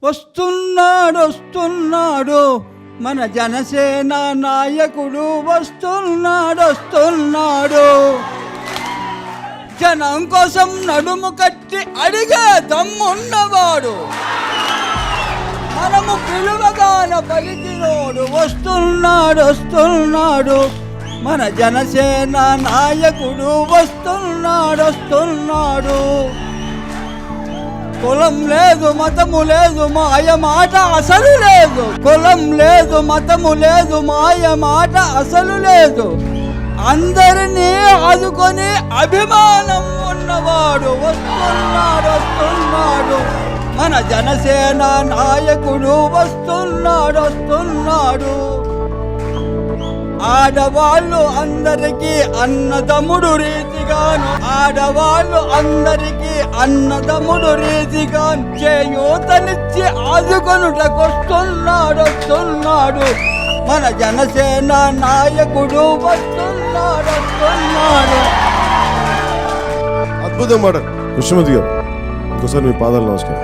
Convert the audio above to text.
వస్తున్నాడు వస్తున్నాడు మన జనసేన నాయకుడు, వస్తున్నాడు. జనం కోసం నడుము కట్టి అడిగే దమ్మున్నవాడు, మనము పిలువగాన పలికినోడు. వస్తున్నాడు మన జనసేన నాయకుడు, వస్తున్నాడు. కులం లేదు మతము లేదు మాయ మాట అసలు లేదు, కులం లేదు మతము లేదు మాయ మాట అసలు లేదు. అందరినీ ఆదుకొని అభిమానం ఉన్నవాడు, వస్తున్నాడు మన జనసేన నాయకుడు, వస్తున్నాడు. ఆడవాళ్ళు అందరికీ అన్నదమ్ముడు రీతిగాను, ఆడవాళ్ళు అందరికీ అన్నదమ్ముడు రీతిగాను చేయూతనిచ్చి ఆదుకొనుటకొస్తున్నాడు మన జనసేన నాయకుడు, వస్తున్నాడు. అద్భుతం మాట కృష్ణమూర్తి గారు, ఒకసారి మీ పాదాలు నమస్కారం.